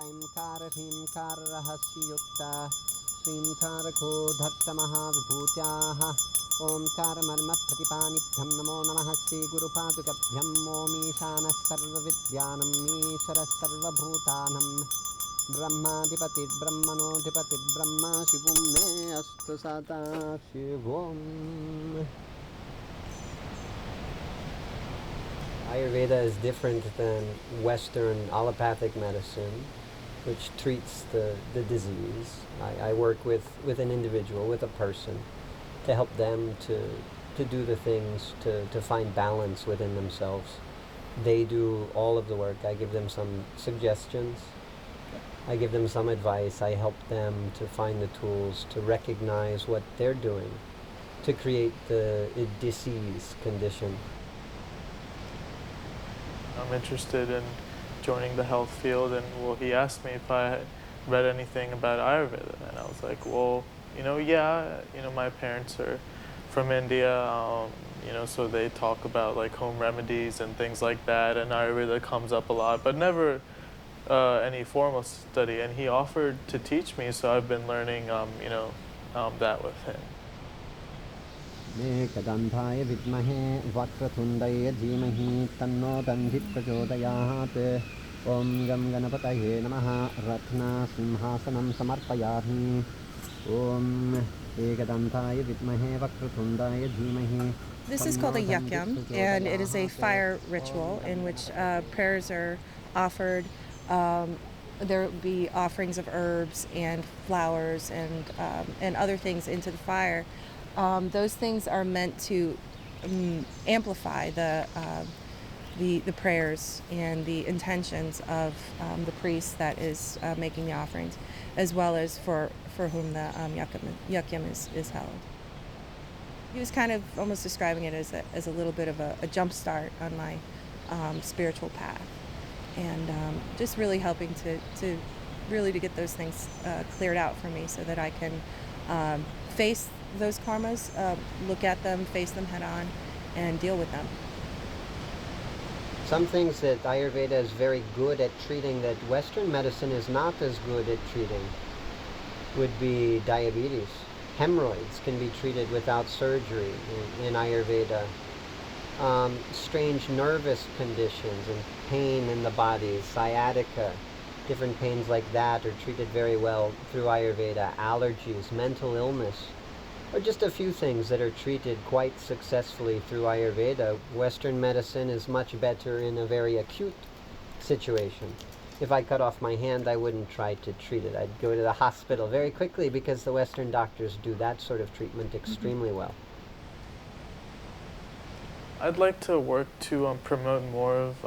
ऐंकार ह्रींकार रहस्ययुक्ता श्रींकारको धत्तमहाविभूत्याः ओंकारमर्मप्रतिपानिभ्यं नमो नमः श्रीगुरुपादुकभ्यं ओमीशानः सर्वविद्यानम् ईश्वरः सर्वभूतानं ब्रह्माधिपतिर्ब्रह्मणोऽधिपतिर्ब्रह्मा शिवं मे अस्तु सदा शिवम्. Ayurveda is different than Western allopathic medicine, which treats the disease. I work with an individual, with a person, to help them to do the things, to find balance within themselves. They do all of the work. I give them some suggestions. I give them some advice. I help them to find the tools to recognize what they're doing, to create the disease condition. I'm interested in joining the health field, and well, he asked me if I had read anything about Ayurveda, and I was like, well, my parents are from India, so they talk about like home remedies and things like that, and Ayurveda comes up a lot, but never any formal study, and he offered to teach me, so I've been learning, that with him. मेकदन्ताय विद्महे वक्रतुण्डाय धीमहि तन्नो दन्धिः प्रचोदयात्. ॐ गं गणपतये नमः. रत्नसिंहासनं समर्पयामि. ॐ एकदन्ताय विद्महे वक्रतुण्डाय धीमहि. This is called a Yajnam, and it is a fire ritual in which prayers are offered. There will be offerings of herbs and flowers and other things into the fire. Those things are meant to amplify the prayers and the intentions of the priest that is making the offerings, as well as for whom the Yajnam is held. He was kind of almost describing it as a little bit of a jump start on my spiritual path, and just really helping to get those things cleared out for me, so that I can face those karmas, look at them, face them head on, and deal with them. Some things that Ayurveda is very good at treating that Western medicine is not as good at treating would be diabetes. Hemorrhoids can be treated without surgery in Ayurveda. Strange nervous conditions and pain in the body, sciatica, different pains like that are treated very well through Ayurveda. Allergies, mental illness, or just a few things that are treated quite successfully through Ayurveda. Western medicine is much better in a very acute situation. If I cut off my hand, I wouldn't try to treat it. I'd go to the hospital very quickly, because the Western doctors do that sort of treatment extremely well. I'd like to work to promote more of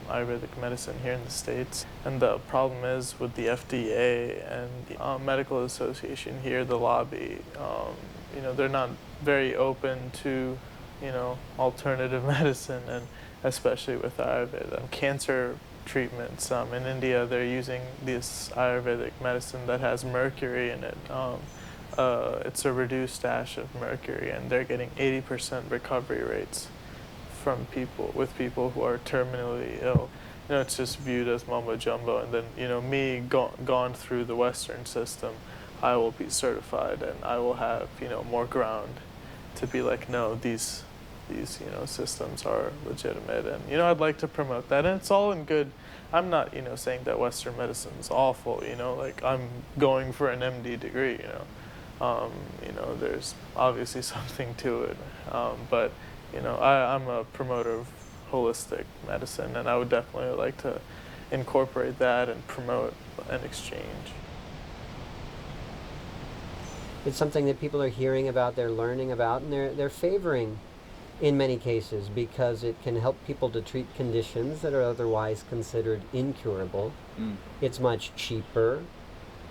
Ayurvedic medicine here in the States. And the problem is with the FDA and the Medical Association here, the lobby, they're not very open to, alternative medicine, and especially with Ayurveda. Cancer treatments, in India, they're using this Ayurvedic medicine that has mercury in it. It's a reduced dash of mercury, and they're getting 80% recovery rates from people who are terminally ill. It's just viewed as mumbo jumbo, and then me gone through the Western system, I will be certified, and I will have more ground to be like, no, these systems are legitimate, and I'd like to promote that, and it's all in good. I'm not saying that Western medicine is awful, like I'm going for an MD degree, there's obviously something to it, but I'm a promoter of holistic medicine, and I would definitely like to incorporate that and promote an exchange. It's something that people are hearing about, they're learning about, and they're favoring in many cases, because it can help people to treat conditions that are otherwise considered incurable. It's much cheaper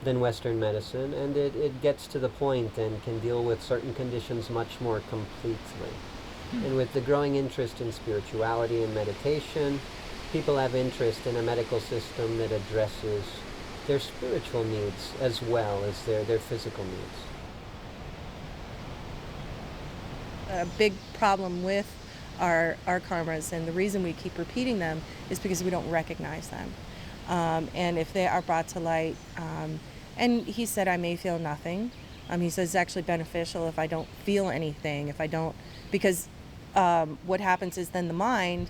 than Western medicine, and it gets to the point and can deal with certain conditions much more completely. And with the growing interest in spirituality and meditation, people have interest in a medical system that addresses their spiritual needs as well as their physical needs. A big problem with our karmas, and the reason we keep repeating them, is because we don't recognize them. And if they are brought to light, and he said I may feel nothing. He says it's actually beneficial if I don't feel anything, if I don't, because what happens is then the mind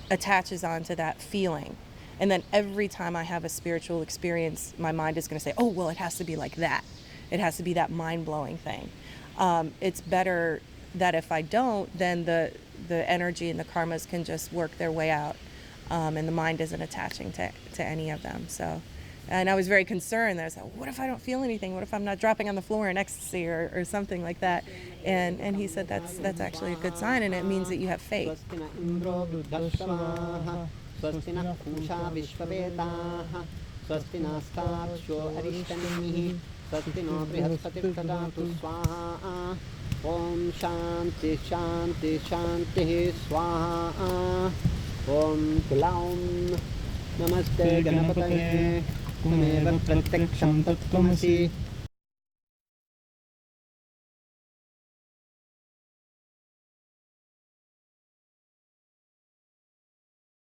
attaches onto that feeling. And then every time I have a spiritual experience, my mind is going to say, oh, well, it has to be like that. It has to be that mind-blowing thing. It's better that if I don't, then the energy and the karmas can just work their way out, and the mind isn't attaching to any of them. So, and I was very concerned. I was like, what if I don't feel anything? What if I'm not dropping on the floor in ecstasy or something like that? And he said that's actually a good sign, and it means that you have faith. स्वस्ति नः पूषा विश्ववेदाः स्वस्ति नस्तार्क्ष्यो अरिष्टनेमिः स्वस्ति no बृहस्पतिर्ददातु स्वाहा ॐ शान्ति शान्ति शान्तिः स्वाहा ॐ क्लौं नमस्ते गणपतये त्वमेव प्रत्यक्षं तत्त्वमसि